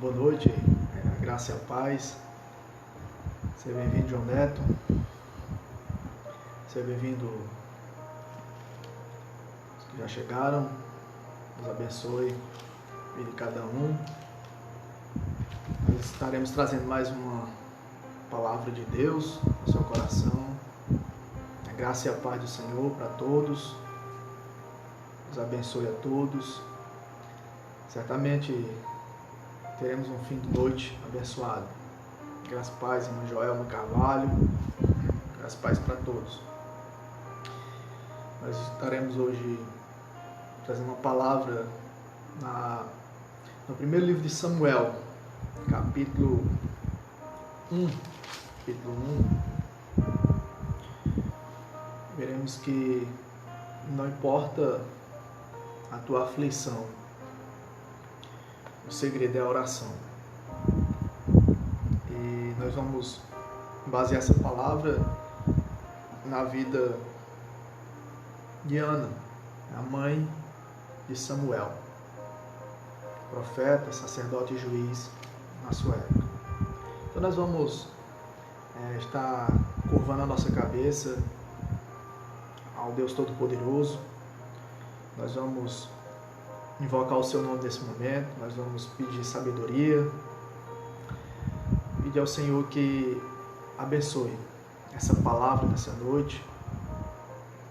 Boa noite, graça e a paz. Seja bem-vindo, João Neto. Seja bem-vindo os que já chegaram. Deus abençoe a vida de cada um. Nós estaremos trazendo mais uma palavra de Deus no seu coração. A graça e a paz do Senhor para todos. Deus abençoe a todos. Certamente teremos um fim de noite abençoado. Graças a paz, irmã Joelma Carvalho. Graças a paz para todos. Nós estaremos hoje trazendo uma palavra no primeiro livro de Samuel, capítulo 1. Veremos que não importa a tua aflição, o segredo é a oração. E nós vamos basear essa palavra na vida de Ana, a mãe de Samuel, profeta, sacerdote e juiz na sua época. Então nós vamos estar curvando a nossa cabeça ao Deus Todo-Poderoso. Nós vamos invocar o seu nome nesse momento, nós vamos pedir sabedoria, pedir ao Senhor que abençoe essa palavra nessa noite,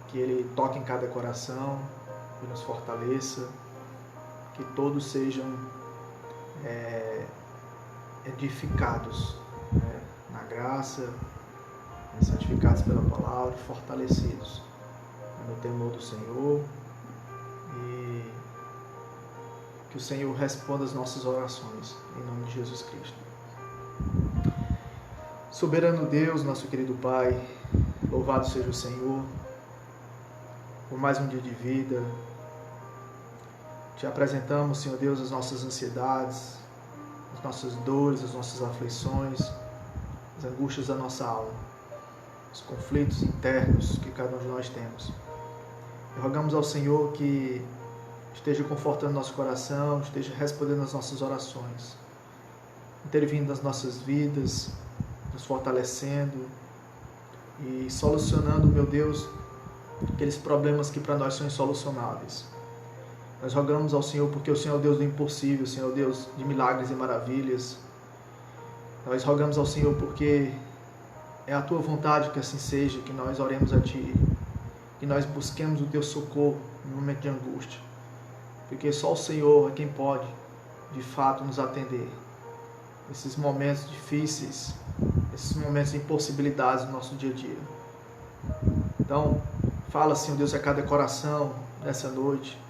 que Ele toque em cada coração e nos fortaleça, que todos sejam edificados na graça, santificados pela palavra, fortalecidos no temor do Senhor, e que o Senhor responda as nossas orações, em nome de Jesus Cristo. Soberano Deus, nosso querido Pai, louvado seja o Senhor por mais um dia de vida. Te apresentamos, Senhor Deus, as nossas ansiedades, as nossas dores, as nossas aflições, as angústias da nossa alma, os conflitos internos que cada um de nós temos. E rogamos ao Senhor que esteja confortando nosso coração, esteja respondendo às nossas orações, intervindo nas nossas vidas, nos fortalecendo e solucionando, meu Deus, aqueles problemas que para nós são insolucionáveis. Nós rogamos ao Senhor porque o Senhor é o Deus do impossível, o Senhor é o Deus de milagres e maravilhas. Nós rogamos ao Senhor porque é a Tua vontade que assim seja, que nós oremos a Ti, que nós busquemos o Teu socorro no momento de angústia, porque só o Senhor é quem pode, de fato, nos atender nesses momentos difíceis, esses momentos de impossibilidades do nosso dia a dia. Então, fala, Senhor Deus, a cada coração nessa noite,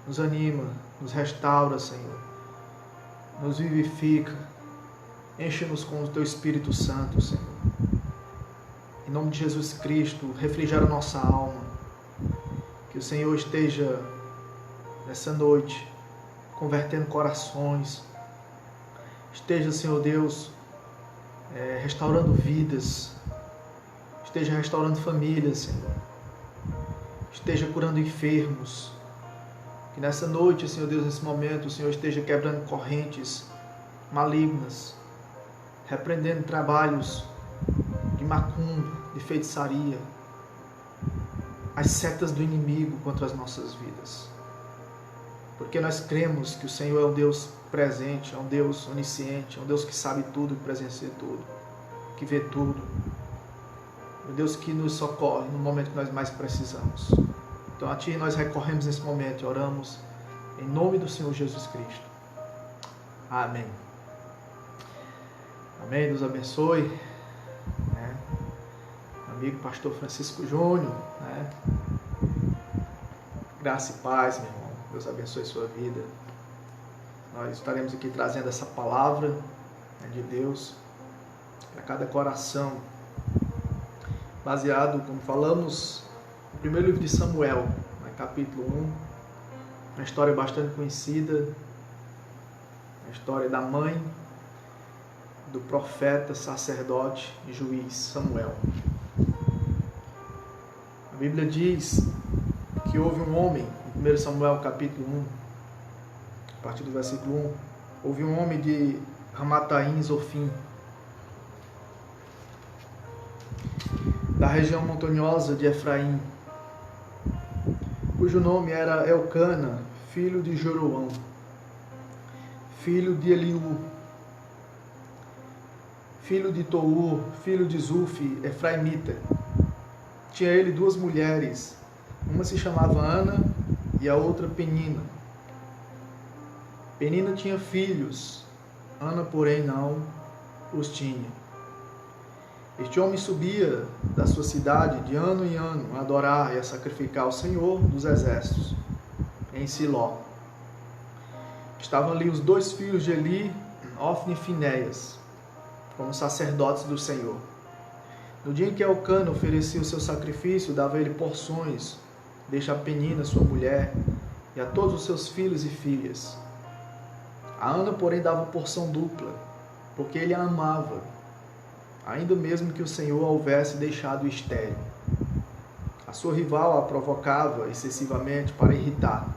nos anima, nos restaura, Senhor, nos vivifica, enche-nos com o Teu Espírito Santo, Senhor. Em nome de Jesus Cristo, refrigera a nossa alma, que o Senhor esteja nessa noite convertendo corações, esteja, Senhor Deus, restaurando vidas, esteja restaurando famílias, Senhor, esteja curando enfermos, que nessa noite, Senhor Deus, nesse momento, o Senhor esteja quebrando correntes malignas, repreendendo trabalhos de macumba, de feitiçaria, as setas do inimigo contra as nossas vidas. Porque nós cremos que o Senhor é um Deus presente, é um Deus onisciente, é um Deus que sabe tudo, que presencia tudo, que vê tudo. É um Deus que nos socorre no momento que nós mais precisamos. Então a Ti nós recorremos nesse momento e oramos em nome do Senhor Jesus Cristo. Amém. Amém. Deus abençoe. Amigo pastor Francisco Júnior. Graça e paz, meu irmão. Deus abençoe sua vida. Nós estaremos aqui trazendo essa palavra de Deus para cada coração, baseado, como falamos, no primeiro livro de Samuel, capítulo 1, uma história bastante conhecida, a história da mãe do profeta, sacerdote e juiz Samuel. A Bíblia diz que houve um homem, em 1 Samuel capítulo 1, a partir do versículo 1, houve um homem de Ramataim, Zofim, da região montanhosa de Efraim, cujo nome era Elcana, filho de Jeroão, filho de Eliú, filho de Tou, filho de Zufi, efraimita. Tinha ele 2 mulheres, uma se chamava Ana e a outra Penina. Penina tinha filhos, Ana, porém, não os tinha. Este homem subia da sua cidade de ano em ano a adorar e a sacrificar ao Senhor dos Exércitos, em Siló. Estavam ali os 2 filhos de Eli, Ofni e Finéias, como sacerdotes do Senhor. No dia em que Elcana oferecia o seu sacrifício, dava ele porções, deixa a Penina, sua mulher, e a todos os seus filhos e filhas. A Ana, porém, dava porção dupla, porque ele a amava, ainda mesmo que o Senhor a houvesse deixado estéril. A sua rival a provocava excessivamente para irritar,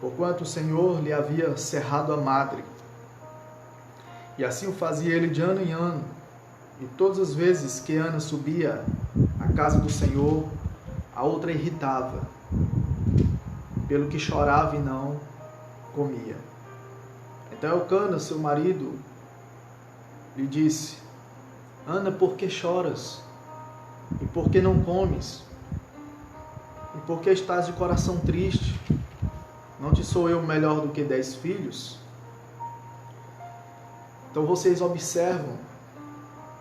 porquanto o Senhor lhe havia cerrado a madre. E assim o fazia ele de ano em ano, e todas as vezes que Ana subia à casa do Senhor, a outra irritava, pelo que chorava e não comia. Então Elcana, seu marido, lhe disse: Ana, por que choras? E por que não comes? E por que estás de coração triste? Não te sou eu melhor do que 10 filhos? Então vocês observam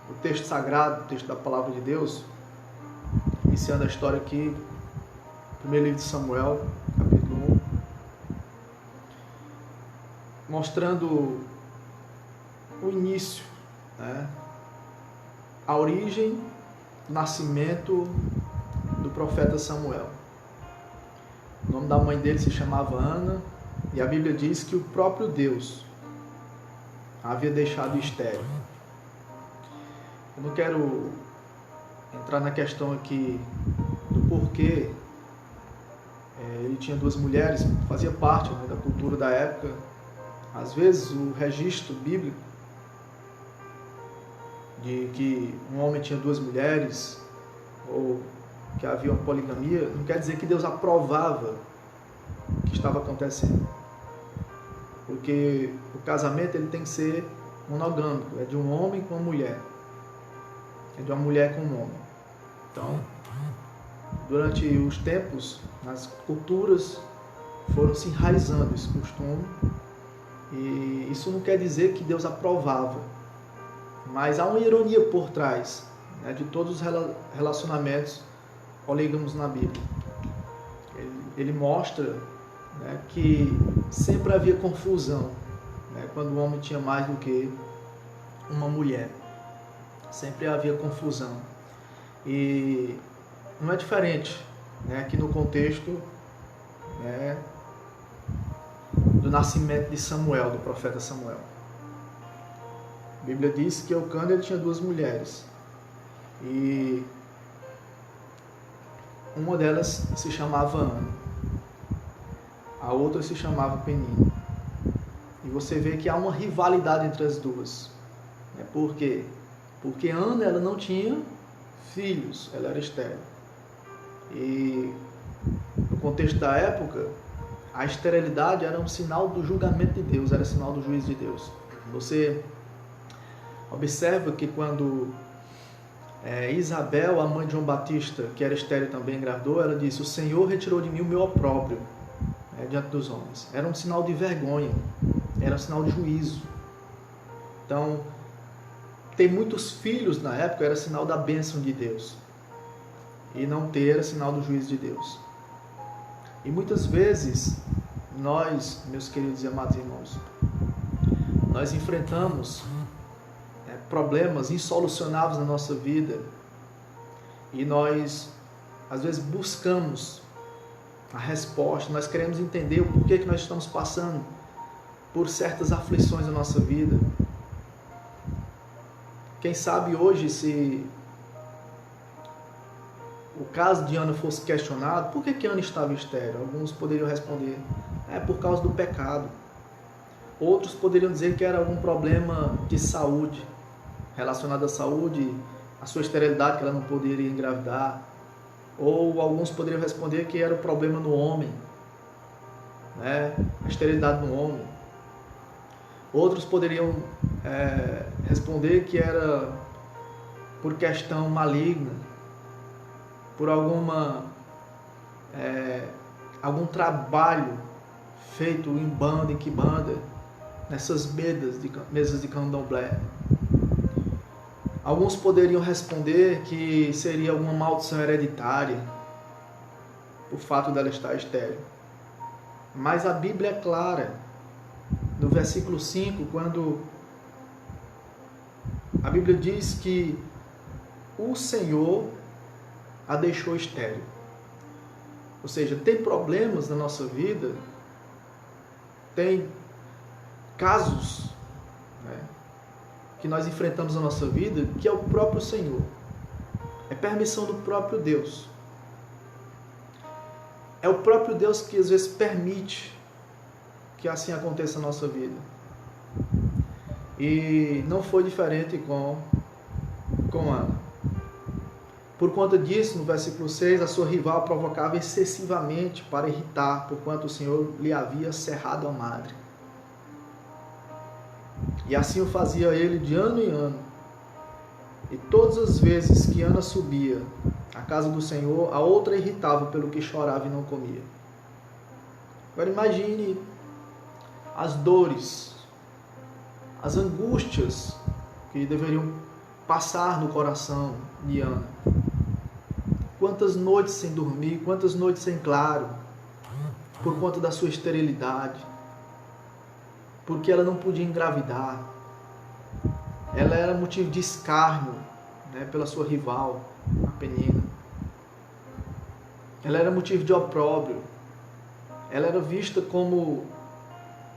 o texto sagrado, o texto da palavra de Deus, iniciando a história aqui, primeiro livro de Samuel, capítulo 1, mostrando o início, né? A origem, o nascimento do profeta Samuel. O nome da mãe dele se chamava Ana, e a Bíblia diz que o próprio Deus a havia deixado estéril. Eu não quero entrar na questão aqui do porquê ele tinha 2 mulheres, fazia parte, né, da cultura da época. Às vezes o registro bíblico de que um homem tinha 2 mulheres ou que havia uma poligamia, não quer dizer que Deus aprovava o que estava acontecendo. Porque o casamento ele tem que ser monogâmico, é de um homem com uma mulher, é de uma mulher com um homem. Então, durante os tempos, as culturas foram se enraizando esse costume, e isso não quer dizer que Deus aprovava, mas há uma ironia por trás, né, de todos os relacionamentos polígamos na Bíblia. Ele mostra, né, que sempre havia confusão, né, quando o homem tinha mais do que uma mulher. Sempre havia confusão. E não é diferente, né, aqui no contexto, né, do nascimento de Samuel, do profeta Samuel. A Bíblia diz que Elcana ele tinha 2 mulheres. E uma delas se chamava Ana, a outra se chamava Penina. E você vê que há uma rivalidade entre as duas. Por quê? Porque Ana ela não tinha filhos, ela era estéril. E no contexto da época, a esterilidade era um sinal do julgamento de Deus, era sinal do juízo de Deus. Você observa que quando Isabel, a mãe de João Batista, que era estéril também, engravidou, ela disse: o Senhor retirou de mim o meu opróbrio diante dos homens. Era um sinal de vergonha, era um sinal de juízo. Então, ter muitos filhos na época era sinal da bênção de Deus, e não ter era sinal do juízo de Deus. E muitas vezes, nós, meus queridos e amados irmãos, nós enfrentamos problemas insolucionáveis na nossa vida, e nós, às vezes, buscamos a resposta, nós queremos entender o porquê que nós estamos passando por certas aflições na nossa vida. Quem sabe hoje, se o caso de Ana fosse questionado, por que Ana estava estéril? Alguns poderiam responder: é por causa do pecado. Outros poderiam dizer que era algum problema de saúde, relacionado à saúde, a sua esterilidade, que ela não poderia engravidar. Ou alguns poderiam responder que era o problema no homem, né? A esterilidade no homem. Outros poderiam responder que era por questão maligna, por algum trabalho feito em banda, em quimbanda, nessas mesas de candomblé. Alguns poderiam responder que seria alguma maldição hereditária, o fato dela estar estéril. Mas a Bíblia é clara. No versículo 5, quando a Bíblia diz que o Senhor a deixou estéril. Ou seja, tem problemas na nossa vida, tem casos, né, que nós enfrentamos na nossa vida, que é o próprio Senhor. É permissão do próprio Deus. É o próprio Deus que às vezes permite que assim aconteça na nossa vida. E não foi diferente com Ana. Por conta disso, no versículo 6, a sua rival provocava excessivamente para irritar, porquanto o Senhor lhe havia cerrado a madre. E assim o fazia ele de ano em ano. E todas as vezes que Ana subia à casa do Senhor, a outra irritava pelo que chorava e não comia. Agora imagine as dores, as angústias que deveriam passar no coração de Ana. Quantas noites sem dormir, quantas noites sem claro, por conta da sua esterilidade, porque ela não podia engravidar. Ela era motivo de escárnio, né, pela sua rival, a Penina. Ela era motivo de opróbrio. Ela era vista como,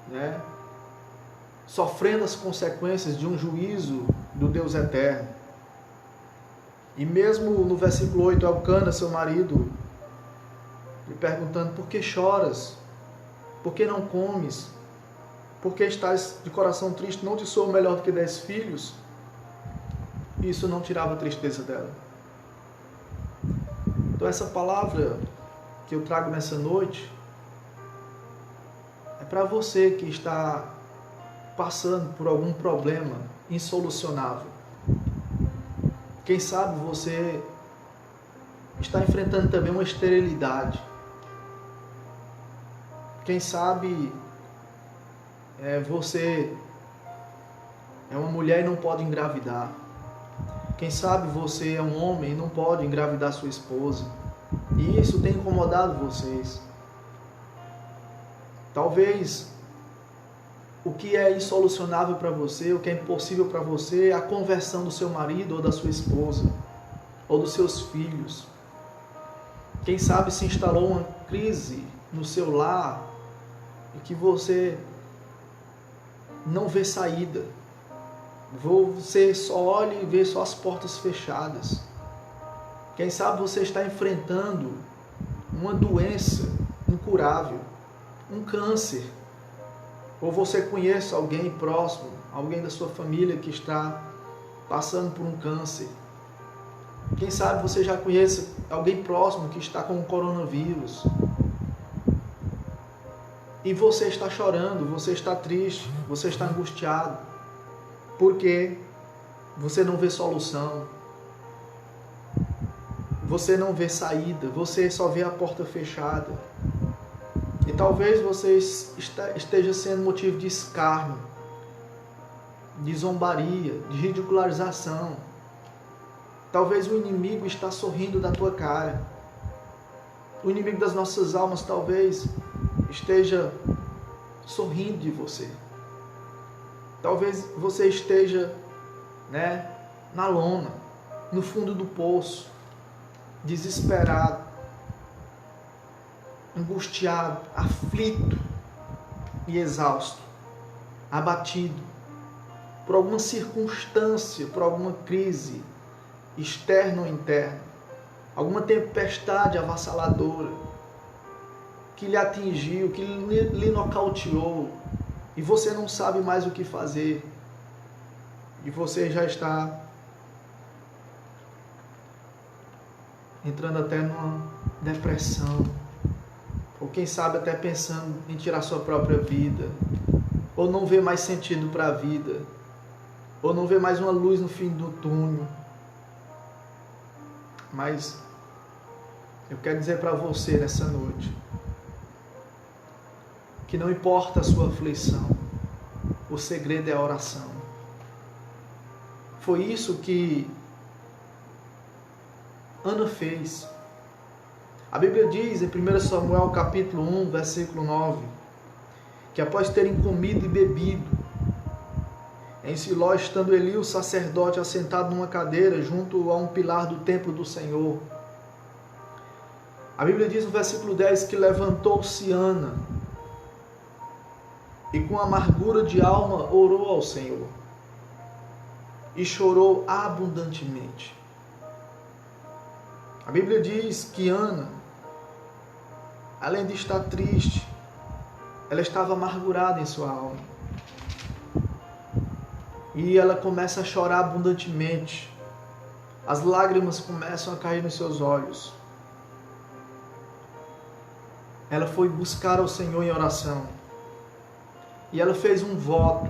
né, sofrendo as consequências de um juízo do Deus eterno. E mesmo no versículo 8, Elcana, seu marido, lhe perguntando: por que choras? Por que não comes? Por que estás de coração triste? Não te sou melhor do que 10 filhos? Isso não tirava a tristeza dela. Então essa palavra que eu trago nessa noite é para você que está passando por algum problema insolucionável. Quem sabe você está enfrentando também uma esterilidade. Quem sabe você é uma mulher e não pode engravidar. Quem sabe você é um homem e não pode engravidar sua esposa. E isso tem incomodado vocês. Talvez o que é insolucionável para você, o que é impossível para você, é a conversão do seu marido ou da sua esposa, ou dos seus filhos. Quem sabe se instalou uma crise no seu lar e que você não vê saída. Você só olha e vê só as portas fechadas. Quem sabe você está enfrentando uma doença incurável, um câncer. Ou você conhece alguém próximo, alguém da sua família que está passando por um câncer. Quem sabe você já conhece alguém próximo que está com o coronavírus. E você está chorando, você está triste, você está angustiado. Porque você não vê solução. Você não vê saída, você só vê a porta fechada. E talvez você esteja sendo motivo de escárnio, de zombaria, de ridicularização. Talvez o inimigo está sorrindo da tua cara. O inimigo das nossas almas talvez esteja sorrindo de você. Talvez você esteja, na lona, no fundo do poço, desesperado, angustiado, aflito e exausto, abatido por alguma circunstância, por alguma crise externa ou interna, alguma tempestade avassaladora que lhe atingiu, que lhe nocauteou e você não sabe mais o que fazer, e você já está entrando até numa depressão, ou quem sabe até pensando em tirar sua própria vida, ou não vê mais sentido para a vida, ou não vê mais uma luz no fim do túnel. Mas eu quero dizer para você nessa noite que não importa a sua aflição, o segredo é a oração. Foi isso que Ana fez. A Bíblia diz em 1 Samuel capítulo 1, versículo 9, que após terem comido e bebido, em Siló, estando Eli, o sacerdote, assentado numa cadeira junto a um pilar do templo do Senhor, a Bíblia diz no versículo 10 que levantou-se Ana e com amargura de alma orou ao Senhor e chorou abundantemente. A Bíblia diz que Ana, além de estar triste, ela estava amargurada em sua alma. E ela começa a chorar abundantemente. As lágrimas começam a cair nos seus olhos. Ela foi buscar ao Senhor em oração. E ela fez um voto,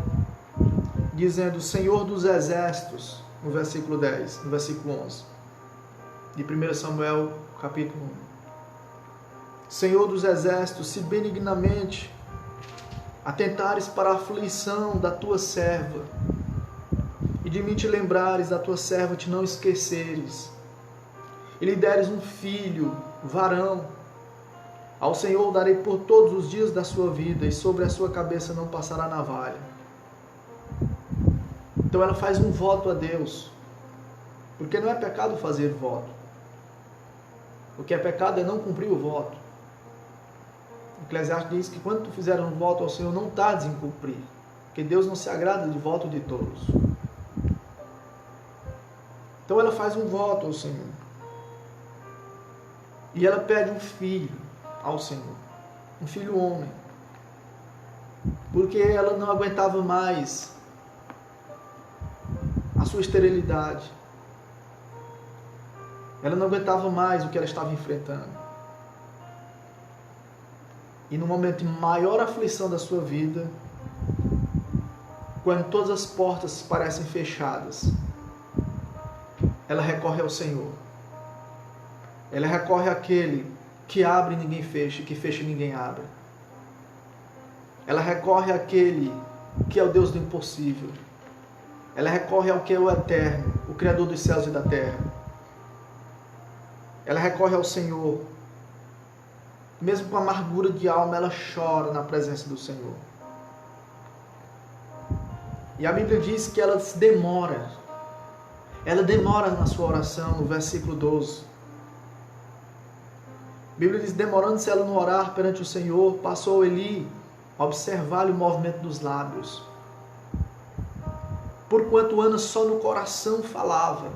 dizendo: Senhor dos exércitos, no versículo 10, no versículo 11, de 1 Samuel, capítulo 1. Senhor dos exércitos, se benignamente atentares para a aflição da tua serva, e de mim te lembrares da tua serva, te não esqueceres, e lhe deres um filho, varão, ao Senhor darei por todos os dias da sua vida, e sobre a sua cabeça não passará navalha. Então ela faz um voto a Deus, porque não é pecado fazer voto. O que é pecado é não cumprir o voto. O Eclesiastes diz que quando tu fizer um voto ao Senhor, não tardes em cumprir, porque Deus não se agrada de voto de tolos. Então ela faz um voto ao Senhor. E ela pede um filho ao Senhor. Um filho homem. Porque ela não aguentava mais a sua esterilidade. Ela não aguentava mais o que ela estava enfrentando. E no momento de maior aflição da sua vida, quando todas as portas parecem fechadas, ela recorre ao Senhor. Ela recorre àquele que abre e ninguém fecha, que fecha e ninguém abre. Ela recorre àquele que é o Deus do impossível. Ela recorre ao que é o eterno, o Criador dos céus e da terra. Ela recorre ao Senhor. Mesmo com amargura de alma, ela chora na presença do Senhor. E a Bíblia diz que ela se demora. Ela demora na sua oração, no versículo 12. A Bíblia diz: demorando-se ela no orar perante o Senhor, passou Eli a observar-lhe o movimento dos lábios. Porquanto Ana só no coração falava.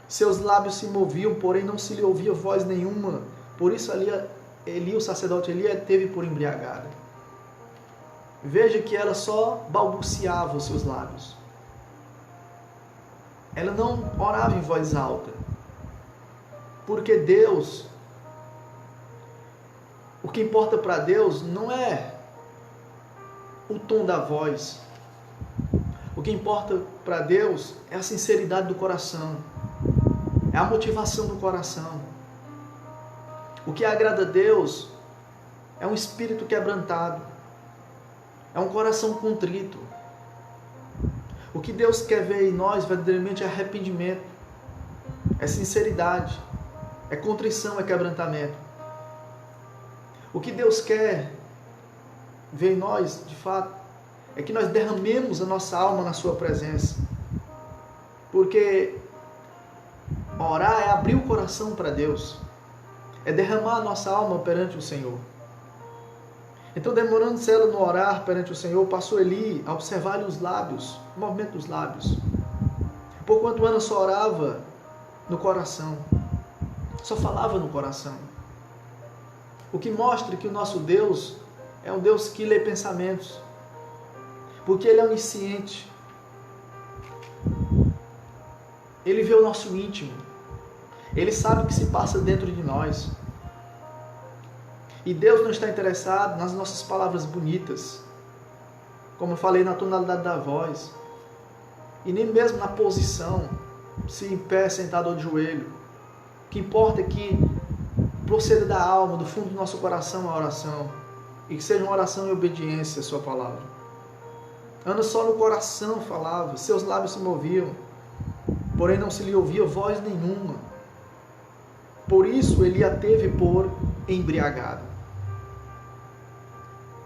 Seus lábios se moviam, porém não se lhe ouvia voz nenhuma. Por isso Eli, o sacerdote Eli, teve por embriagada. Veja que ela só balbuciava os seus lábios. Ela não orava em voz alta. Porque Deus, o que importa para Deus não é o tom da voz. O que importa para Deus é a sinceridade do coração. É a motivação do coração. O que agrada a Deus é um espírito quebrantado. É um coração contrito. O que Deus quer ver em nós verdadeiramente é arrependimento. É sinceridade. É contrição, é quebrantamento. O que Deus quer ver em nós, de fato, é que nós derramemos a nossa alma na sua presença. Porque orar é abrir o coração para Deus. É derramar a nossa alma perante o Senhor. Então, demorando-se ela no orar perante o Senhor, passou Eli a observar-lhe os lábios, o movimento dos lábios. Porquanto Ana só orava no coração. Só falava no coração. O que mostra que o nosso Deus é um Deus que lê pensamentos, porque Ele é onisciente. Ele vê o nosso íntimo. Ele sabe o que se passa dentro de nós. E Deus não está interessado nas nossas palavras bonitas, como eu falei, na tonalidade da voz, e nem mesmo na posição, se em pé, sentado ou de joelho. O que importa é que proceda da alma, do fundo do nosso coração, a oração, e que seja uma oração em obediência à sua palavra. Ana só no coração falava, seus lábios se moviam, porém não se lhe ouvia voz nenhuma. Por isso ele a teve por embriagada.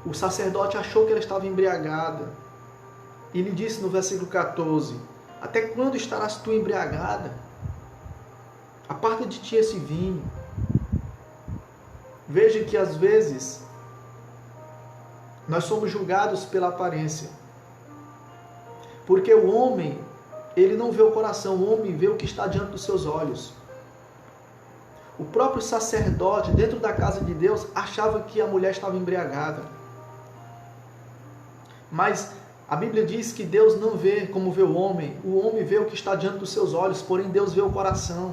O sacerdote achou que ela estava embriagada e lhe disse no versículo 14: até quando estarás tu embriagada? Aparta de ti esse vinho. Veja que às vezes nós somos julgados pela aparência, porque o homem, ele não vê o coração, o homem vê o que está diante dos seus olhos. O próprio sacerdote, dentro da casa de Deus, achava que a mulher estava embriagada. Mas a Bíblia diz que Deus não vê como vê o homem vê o que está diante dos seus olhos, porém Deus vê o coração.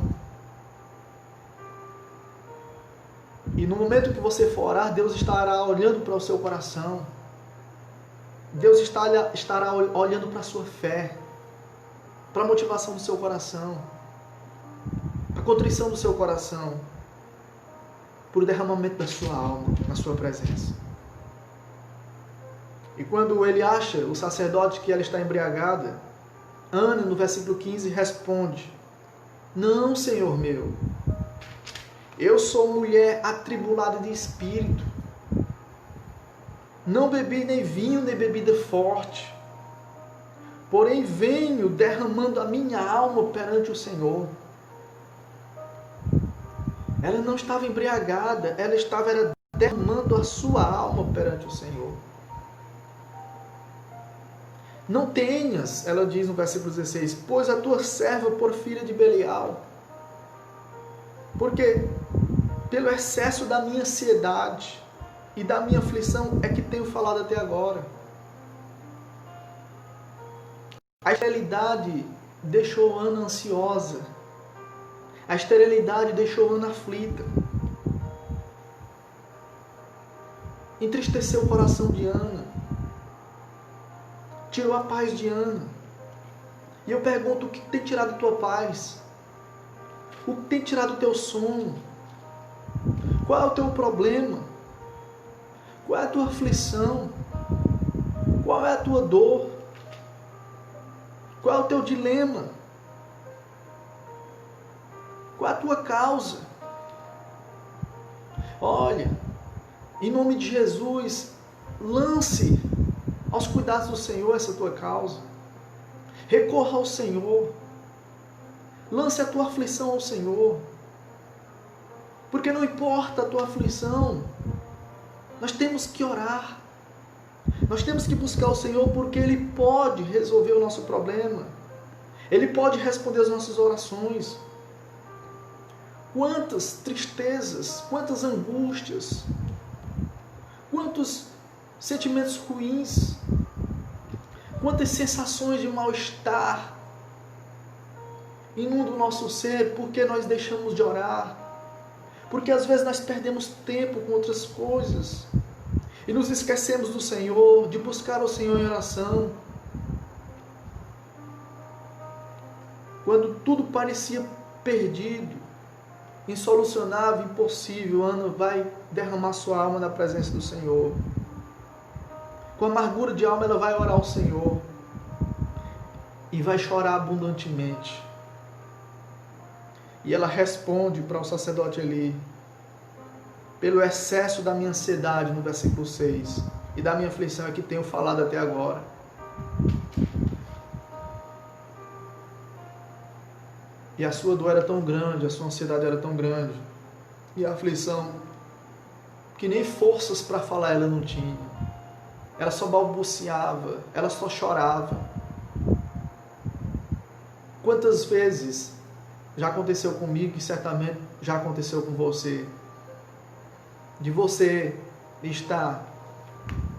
E no momento que você for orar, Deus estará olhando para o seu coração. Deus estará olhando para a sua fé, para a motivação do seu coração, para a contrição do seu coração, por derramamento da sua alma, na sua presença. E quando ele acha, o sacerdote, que ela está embriagada, Ana, no versículo 15, responde: não, Senhor meu, eu sou mulher atribulada de espírito. Não bebi nem vinho, nem bebida forte. Porém venho derramando a minha alma perante o Senhor. Ela não estava embriagada, ela estava derramando a sua alma perante o Senhor. Não tenhas, ela diz no versículo 16, pois a tua serva por filha de Belial. Porque pelo excesso da minha ansiedade e da minha aflição é que tenho falado até agora. A esterilidade deixou Ana ansiosa. A esterilidade deixou Ana aflita. Entristeceu o coração de Ana. Tirou a paz de Ana. E eu pergunto, o que tem tirado a tua paz? O que tem tirado o teu sono? Qual é o teu problema? Qual é a tua aflição? Qual é a tua dor? Qual é o teu dilema? Qual é a tua causa? Olha, em nome de Jesus, lance aos cuidados do Senhor essa tua causa. Recorra ao Senhor. Lance a tua aflição ao Senhor. Porque não importa a tua aflição, nós temos que orar. Nós temos que buscar o Senhor, porque Ele pode resolver o nosso problema. Ele pode responder as nossas orações. Quantas tristezas, quantas angústias, quantos sentimentos ruins, quantas sensações de mal-estar inundam o nosso ser, porque nós deixamos de orar, porque às vezes nós perdemos tempo com outras coisas e nos esquecemos do Senhor, de buscar o Senhor em oração. Quando tudo parecia perdido, insolucionável, impossível, Ana vai derramar sua alma na presença do Senhor. Com amargura de alma, ela vai orar ao Senhor e vai chorar abundantemente. E ela responde para o sacerdote Eli: pelo excesso da minha ansiedade, no versículo 6, e da minha aflição é que tenho falado até agora. E a sua dor era tão grande, a sua ansiedade era tão grande, e a aflição, que nem forças para falar ela não tinha. Ela só balbuciava, ela só chorava. Quantas vezes já aconteceu comigo, e certamente já aconteceu com você, de você estar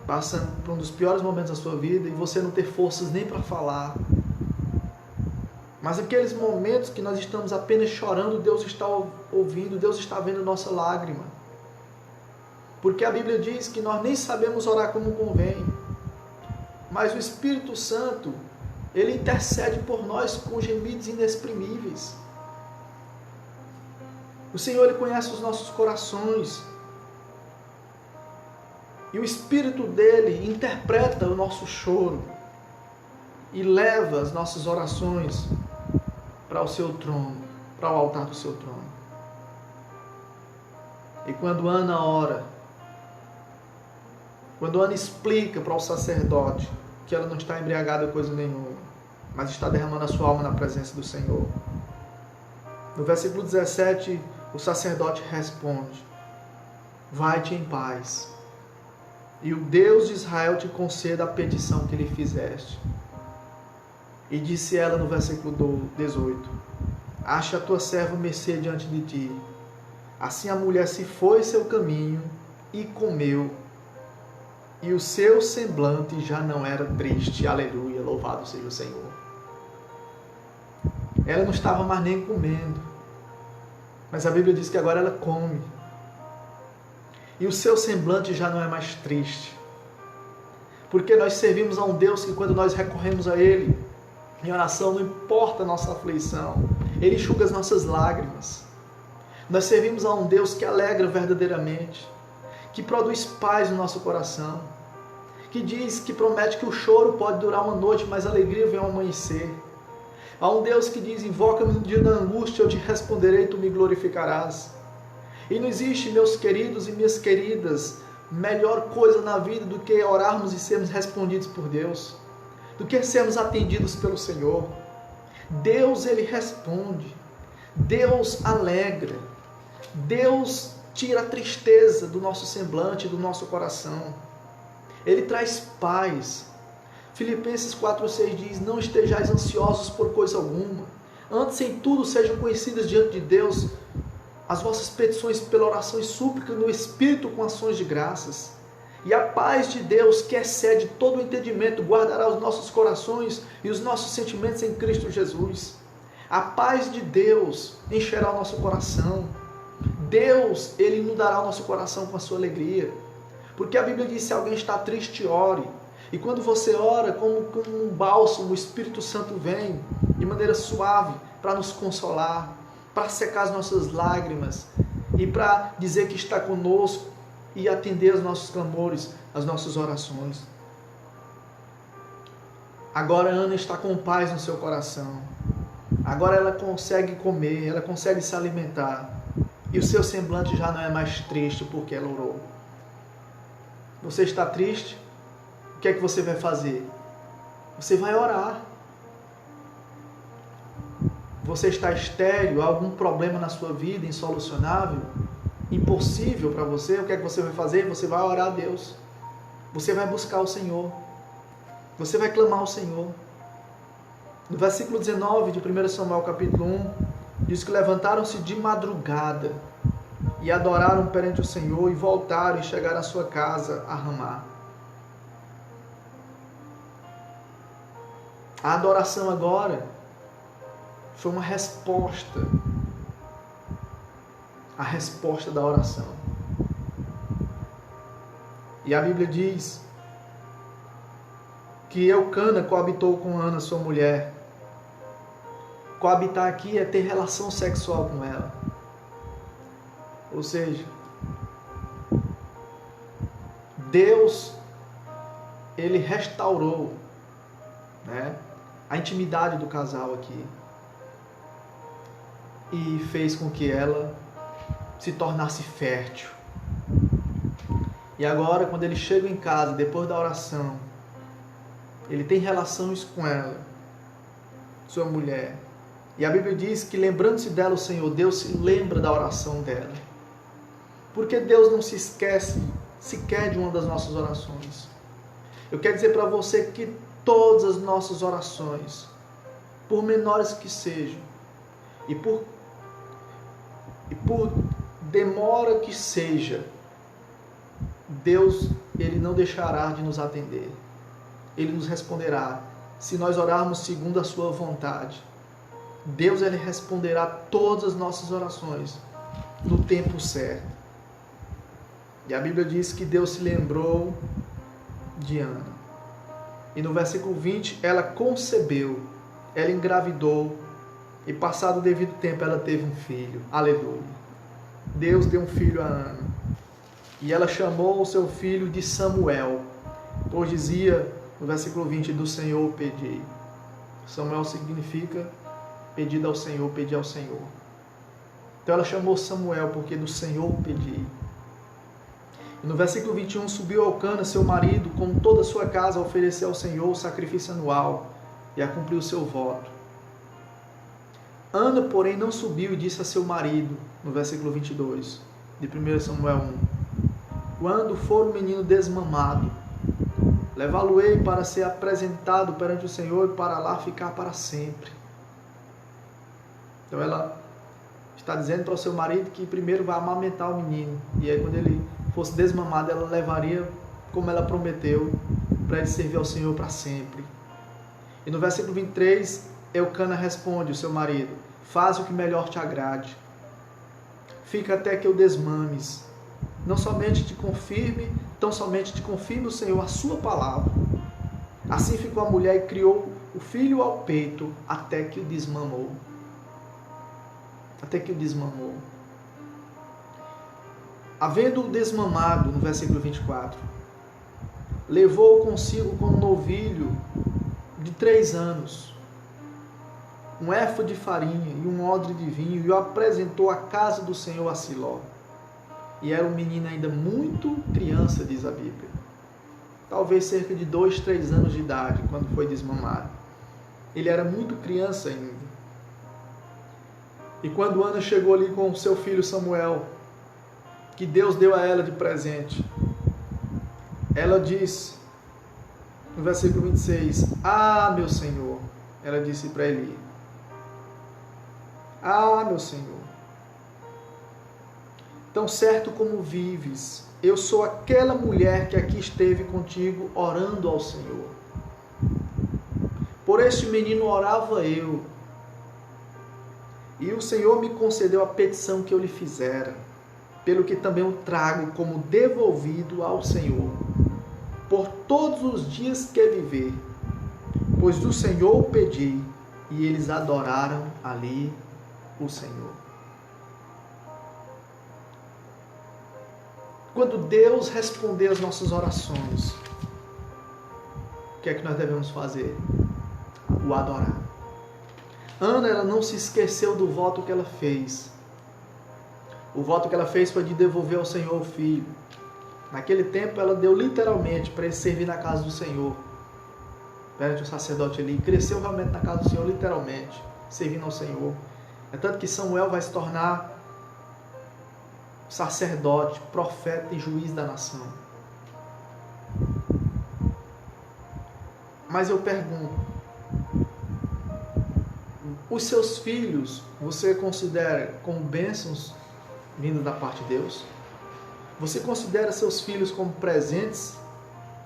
passando por um dos piores momentos da sua vida e você não ter forças nem para falar. Mas aqueles momentos que nós estamos apenas chorando, Deus está ouvindo, Deus está vendo nossa lágrima. Porque a Bíblia diz que nós nem sabemos orar como convém. Mas o Espírito Santo, Ele intercede por nós com gemidos inexprimíveis. O Senhor, Ele conhece os nossos corações. E o Espírito dEle interpreta o nosso choro e leva as nossas orações para o seu trono, para o altar do seu trono. E quando Ana ora, quando Ana explica para o sacerdote que ela não está embriagada com coisa nenhuma, mas está derramando a sua alma na presença do Senhor, no versículo 17, o sacerdote responde: vai-te em paz, e o Deus de Israel te conceda a petição que lhe fizeste. E disse ela no versículo 18: acha a tua serva mercê diante de ti. Assim a mulher se foi seu caminho e comeu, e o seu semblante já não era triste. Aleluia, louvado seja o Senhor. Ela não estava mais nem comendo, mas a Bíblia diz que agora ela come. E o seu semblante já não é mais triste. Porque nós servimos a um Deus que, quando nós recorremos a Ele em oração, não importa a nossa aflição, Ele enxuga as nossas lágrimas. Nós servimos a um Deus que alegra verdadeiramente, que produz paz no nosso coração, que promete que o choro pode durar uma noite, mas a alegria vem ao amanhecer. Há um Deus que diz: invoca-me no dia da angústia, eu te responderei e tu me glorificarás. E não existe, meus queridos e minhas queridas, melhor coisa na vida do que orarmos e sermos respondidos por Deus, do que sermos atendidos pelo Senhor. Deus, Ele responde, Deus alegra, Deus tira a tristeza do nosso semblante, do nosso coração. Ele traz paz. Filipenses 4,6 diz: não estejais ansiosos por coisa alguma, antes em tudo sejam conhecidas diante de Deus as vossas petições pela oração e súplica no Espírito com ações de graças. E a paz de Deus, que excede todo o entendimento, guardará os nossos corações e os nossos sentimentos em Cristo Jesus. A paz de Deus encherá o nosso coração. Deus, Ele inundará o nosso coração com a sua alegria. Porque a Bíblia diz: se alguém está triste, ore. E quando você ora, como um bálsamo, o Espírito Santo vem de maneira suave para nos consolar, para secar as nossas lágrimas e para dizer que está conosco e atender aos nossos clamores, às nossas orações. Agora Ana está com paz no seu coração. Agora ela consegue comer, ela consegue se alimentar. E o seu semblante já não é mais triste porque ela orou. Você está triste? O que é que você vai fazer? Você vai orar. Você está estéril, há algum problema na sua vida, insolucionável, impossível para você, o que é que você vai fazer? Você vai orar a Deus. Você vai buscar o Senhor. Você vai clamar ao Senhor. No versículo 19 de 1 Samuel capítulo 1, diz que levantaram-se de madrugada e adoraram perante o Senhor e voltaram e chegaram à sua casa a Ramá. A adoração agora foi uma resposta. A resposta da oração. E a Bíblia diz que Eucana coabitou com Ana, sua mulher. Coabitar aqui é ter relação sexual com ela. Ou seja, Deus, Ele restaurou, né, a intimidade do casal aqui. E fez com que ela se tornasse fértil. E agora, quando ele chega em casa, depois da oração, ele tem relações com ela, sua mulher. E a Bíblia diz que, lembrando-se dela, o Senhor Deus se lembra da oração dela. Porque Deus não se esquece sequer de uma das nossas orações. Eu quero dizer para você que todas as nossas orações, por menores que sejam, e por demora que seja, Deus Ele não deixará de nos atender. Ele nos responderá, se nós orarmos segundo a sua vontade. Deus, Ele responderá todas as nossas orações no tempo certo. E a Bíblia diz que Deus se lembrou de Ana. E no versículo 20, ela concebeu, ela engravidou, e passado o devido tempo ela teve um filho. Aleluia. Deus deu um filho a Ana. E ela chamou o seu filho de Samuel, pois dizia no versículo 20, do Senhor pedi. Samuel significa pedido ao Senhor, pedir ao Senhor. Então ela chamou Samuel porque do Senhor pedi. E no versículo 21, subiu Elcana, seu marido, com toda a sua casa, a oferecer ao Senhor o sacrifício anual e a cumprir o seu voto. Ana, porém, não subiu e disse a seu marido, no versículo 22, de 1 Samuel 1, quando for o menino desmamado, levá-lo-ei para ser apresentado perante o Senhor e para lá ficar para sempre. Então ela está dizendo para o seu marido que primeiro vai amamentar o menino. E aí quando ele fosse desmamado, ela levaria, como ela prometeu, para ele servir ao Senhor para sempre. E no versículo 23, Elcana responde, o seu marido, faz o que melhor te agrade. Fica até que eu desmames. Não somente te confirme, tão somente te confirme o Senhor a sua palavra. Assim ficou a mulher e criou o filho ao peito até que o desmamou. Até que o desmamou. Havendo-o desmamado, no versículo 24, levou-o consigo com um novilho de 3 anos, um éfode de farinha e um odre de vinho, e o apresentou à casa do Senhor a Siló. E era um menino ainda muito criança, diz a Bíblia. Talvez cerca de 2, 3 anos de idade, quando foi desmamado. Ele era muito criança ainda. E quando Ana chegou ali com o seu filho Samuel, que Deus deu a ela de presente, ela disse, no versículo 26, ah, meu Senhor, ela disse para Eli, ah, meu Senhor, tão certo como vives, eu sou aquela mulher que aqui esteve contigo orando ao Senhor. Por este menino orava eu, e o Senhor me concedeu a petição que eu lhe fizera, pelo que também o trago como devolvido ao Senhor, por todos os dias que viver, pois do Senhor o pedi, e eles adoraram ali o Senhor. Quando Deus responder às nossas orações, o que é que nós devemos fazer? O adorar. Ana, ela não se esqueceu do voto que ela fez. O voto que ela fez foi de devolver ao Senhor o filho. Naquele tempo, ela deu literalmente para ele servir na casa do Senhor. Perante o sacerdote ali, cresceu realmente na casa do Senhor, literalmente, servindo ao Senhor. É tanto que Samuel vai se tornar sacerdote, profeta e juiz da nação. Mas eu pergunto, os seus filhos você considera como bênçãos vindo da parte de Deus? Você considera seus filhos como presentes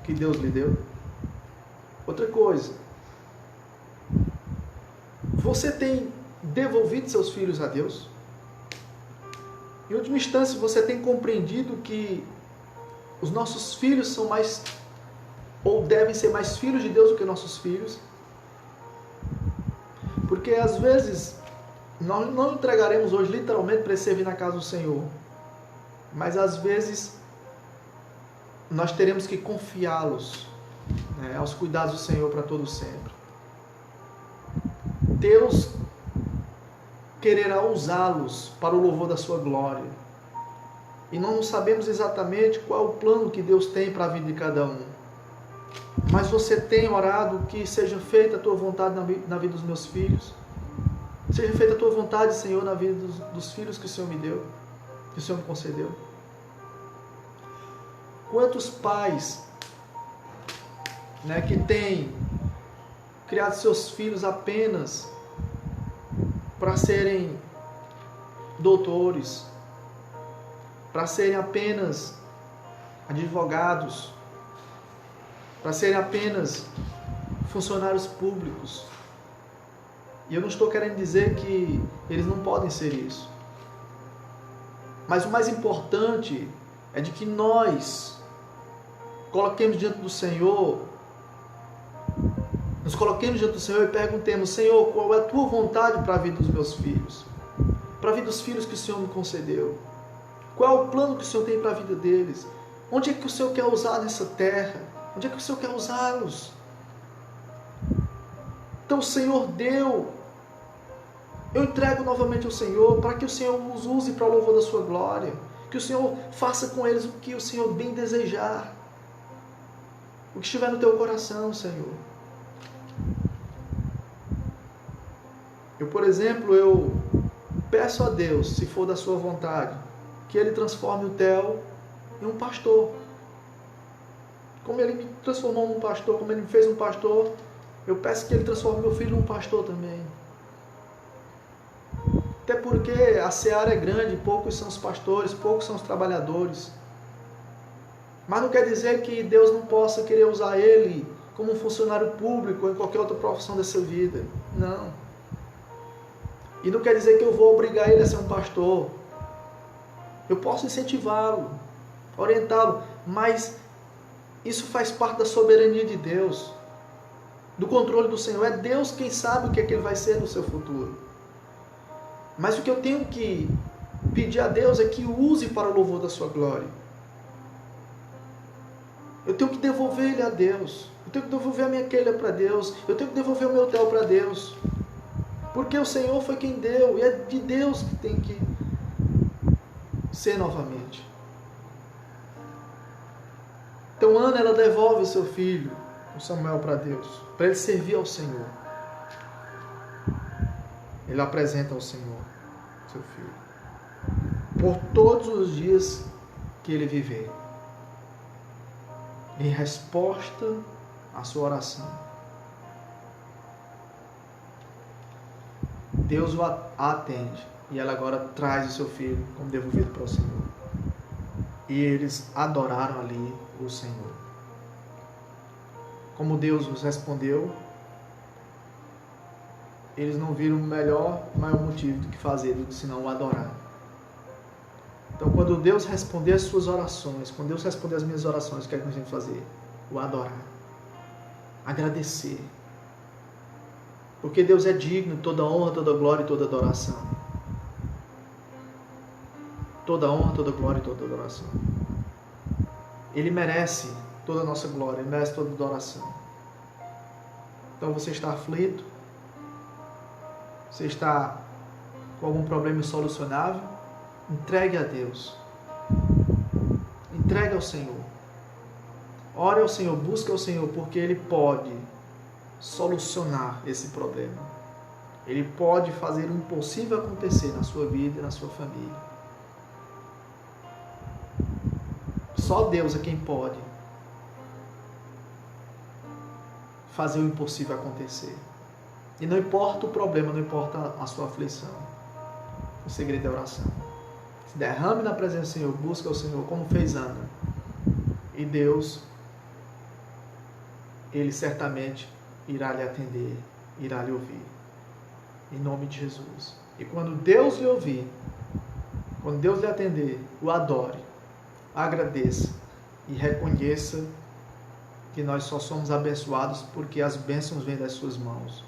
que Deus lhe deu? Outra coisa, você tem devolvido seus filhos a Deus? Em última instância, você tem compreendido que os nossos filhos são mais, ou devem ser mais filhos de Deus do que nossos filhos? Porque às vezes nós não entregaremos hoje literalmente para servir na casa do Senhor, mas às vezes nós teremos que confiá-los, né, aos cuidados do Senhor para todo sempre. Deus quererá usá-los para o louvor da sua glória. E nós não sabemos exatamente qual é o plano que Deus tem para a vida de cada um. Mas você tem orado que seja feita a tua vontade na vida dos meus filhos? Seja feita a tua vontade, Senhor, na vida dos filhos que o Senhor me deu, que o Senhor me concedeu. Quantos pais, né, que têm criado seus filhos apenas para serem doutores, para serem apenas advogados, para serem apenas funcionários públicos. E eu não estou querendo dizer que eles não podem ser isso. Mas o mais importante é de que nós coloquemos diante do Senhor, nos coloquemos diante do Senhor e perguntemos: Senhor, qual é a tua vontade para a vida dos meus filhos? Para a vida dos filhos que o Senhor me concedeu? Qual é o plano que o Senhor tem para a vida deles? Onde é que o Senhor quer usar nessa terra? Onde é que o Senhor quer usá-los? Então o Senhor deu. Eu entrego novamente ao Senhor para que o Senhor os use para o louvor da sua glória. Que o Senhor faça com eles o que o Senhor bem desejar. O que estiver no teu coração, Senhor. Eu, por exemplo, eu peço a Deus, se for da sua vontade, que Ele transforme o Theo em um pastor. Como Ele me transformou num pastor, como Ele me fez um pastor, eu peço que Ele transforme meu filho num pastor também. Até porque a seara é grande, poucos são os pastores, poucos são os trabalhadores. Mas não quer dizer que Deus não possa querer usar ele como um funcionário público ou em qualquer outra profissão dessa vida. Não. E não quer dizer que eu vou obrigar ele a ser um pastor. Eu posso incentivá-lo, orientá-lo, mas isso faz parte da soberania de Deus, do controle do Senhor. É Deus quem sabe o que é que ele vai ser no seu futuro. Mas o que eu tenho que pedir a Deus é que o use para o louvor da sua glória. Eu tenho que devolver ele a Deus. Eu tenho que devolver a minha Keila para Deus. Eu tenho que devolver o meu Theo para Deus. Porque o Senhor foi quem deu. E é de Deus que tem que ser novamente. Então Ana, ela devolve o seu filho, o Samuel, para Deus. Para ele servir ao Senhor. Ele apresenta ao Senhor seu filho. Por todos os dias que ele viver. Em resposta à sua oração. Deus o atende. E ela agora traz o seu filho como devolvido para o Senhor. E eles adoraram ali o Senhor. Como Deus os respondeu, eles não viram maior motivo do que fazer, do que senão o adorar. Então, quando Deus responder as suas orações, quando Deus responder as minhas orações, o que é que nós temos que fazer? O adorar. Agradecer. Porque Deus é digno de toda honra, toda glória e toda adoração. Toda honra, toda glória e toda adoração. Ele merece toda a nossa glória, Ele merece toda a adoração. Então você está aflito? Você está com algum problema insolucionável? Entregue a Deus. Entregue ao Senhor. Ore ao Senhor, busque ao Senhor, porque Ele pode solucionar esse problema. Ele pode fazer o impossível acontecer na sua vida e na sua família. Só Deus é quem pode fazer o impossível acontecer. E não importa o problema, não importa a sua aflição. O segredo é a oração. Se derrame na presença do Senhor, busca o Senhor, como fez Ana. E Deus, Ele certamente irá lhe atender, irá lhe ouvir. Em nome de Jesus. E quando Deus lhe ouvir, quando Deus lhe atender, o adore, agradeça e reconheça que nós só somos abençoados porque as bênçãos vêm das suas mãos.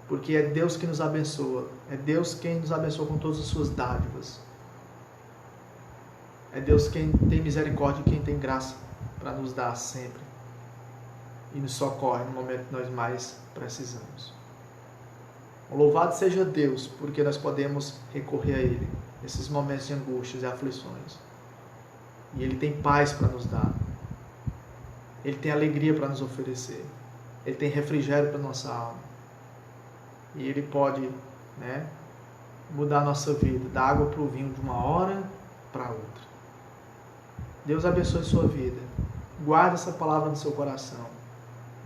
Porque é Deus que nos abençoa. É Deus quem nos abençoa com todas as suas dádivas. É Deus quem tem misericórdia e quem tem graça para nos dar sempre. E nos socorre no momento que nós mais precisamos. Louvado seja Deus, porque nós podemos recorrer a Ele nesses momentos de angústias e aflições. E Ele tem paz para nos dar. Ele tem alegria para nos oferecer. Ele tem refrigério para a nossa alma. E Ele pode, mudar a nossa vida, da água para o vinho de uma hora para outra. Deus abençoe a sua vida. Guarde essa palavra no seu coração.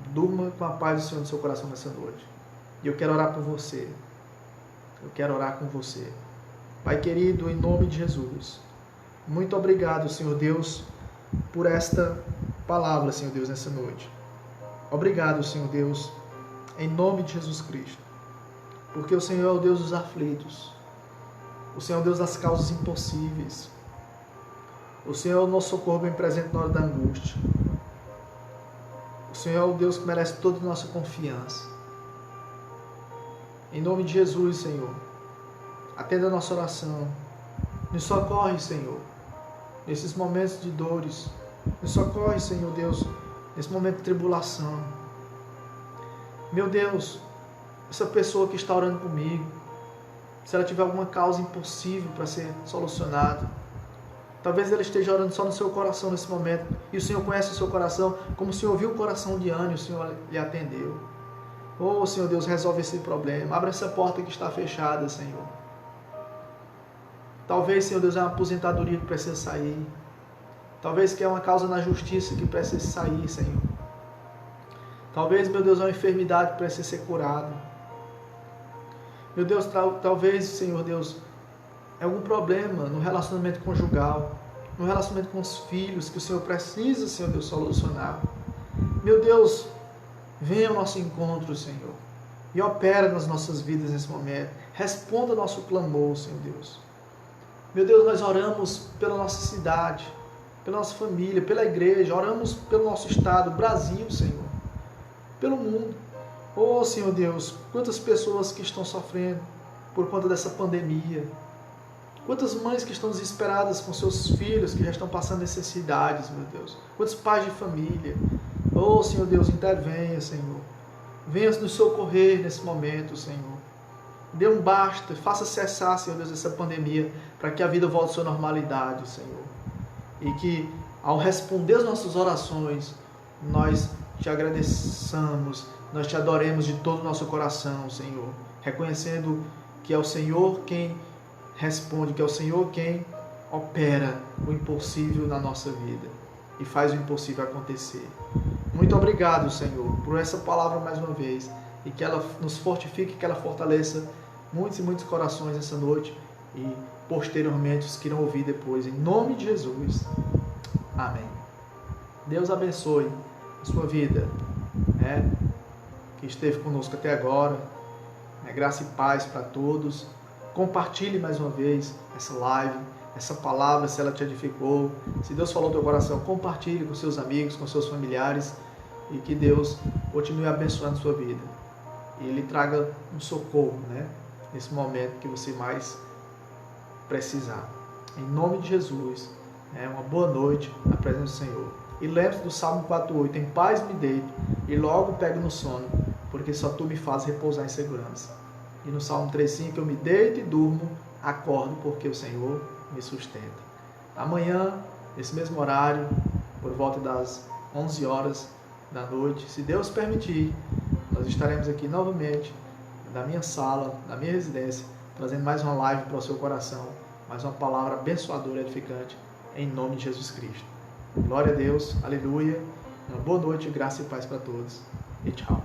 Durma com a paz do Senhor no seu coração nessa noite. E eu quero orar por você. Eu quero orar com você. Pai querido, em nome de Jesus, muito obrigado, Senhor Deus, por esta palavra, Senhor Deus, nessa noite. Obrigado, Senhor Deus, em nome de Jesus Cristo, porque o Senhor é o Deus dos aflitos, o Senhor é o Deus das causas impossíveis, o Senhor é o nosso socorro bem presente na hora da angústia, o Senhor é o Deus que merece toda a nossa confiança. Em nome de Jesus, Senhor, atenda a nossa oração, nos socorre, Senhor, nesses momentos de dores, nos socorre, Senhor Deus, nesse momento de tribulação. Meu Deus, essa pessoa que está orando comigo, se ela tiver alguma causa impossível para ser solucionada, talvez ela esteja orando só no seu coração nesse momento, e o Senhor conhece o seu coração, como o Senhor ouviu o coração de Ana, o Senhor lhe atendeu. Oh, Senhor Deus, resolve esse problema, abre essa porta que está fechada, Senhor. Talvez, Senhor Deus, é uma aposentadoria que precisa sair, talvez que é uma causa na justiça que precisa sair, Senhor. Talvez, meu Deus, é uma enfermidade que precisa ser curada. Meu Deus, talvez, Senhor Deus, é algum problema no relacionamento conjugal, no relacionamento com os filhos, que o Senhor precisa, Senhor Deus, solucionar. Meu Deus, venha ao nosso encontro, Senhor, e opera nas nossas vidas nesse momento. Responda ao nosso clamor, Senhor Deus. Meu Deus, nós oramos pela nossa cidade, pela nossa família, pela igreja, oramos pelo nosso estado, Brasil, Senhor, pelo mundo. Oh, Senhor Deus, quantas pessoas que estão sofrendo por conta dessa pandemia, quantas mães que estão desesperadas com seus filhos que já estão passando necessidades, meu Deus, quantos pais de família. Oh, Senhor Deus, intervenha, Senhor, venha nos socorrer nesse momento, Senhor. Dê um basta, faça cessar, Senhor Deus, essa pandemia, para que a vida volte à sua normalidade, Senhor. E que, ao responder as nossas orações, nós te agradeçamos, nós te adoremos de todo o nosso coração, Senhor, reconhecendo que é o Senhor quem responde, que é o Senhor quem opera o impossível na nossa vida e faz o impossível acontecer. Muito obrigado, Senhor, por essa palavra mais uma vez, e que ela nos fortifique, que ela fortaleça muitos e muitos corações essa noite e posteriormente os que irão ouvir depois, em nome de Jesus. Amém. Deus abençoe a sua vida, que esteve conosco até agora. Graça e paz para todos. Compartilhe mais uma vez essa live, essa palavra, se ela te edificou. Se Deus falou no teu coração, compartilhe com seus amigos, com seus familiares, e que Deus continue abençoando a sua vida. E Ele traga um socorro, nesse momento que você mais precisar. Em nome de Jesus, uma boa noite na presença do Senhor. E lembre-se do Salmo 4:8, em paz me deito e logo pego no sono, porque só Tu me fazes repousar em segurança. E no Salmo 3:5, eu me deito e durmo, acordo porque o Senhor me sustenta. Amanhã, nesse mesmo horário, por volta das 11 horas da noite, se Deus permitir, nós estaremos aqui novamente, na minha sala, na minha residência, trazendo mais uma live para o seu coração, mais uma palavra abençoadora e edificante, em nome de Jesus Cristo. Glória a Deus, aleluia, uma boa noite, graça e paz para todos, e tchau.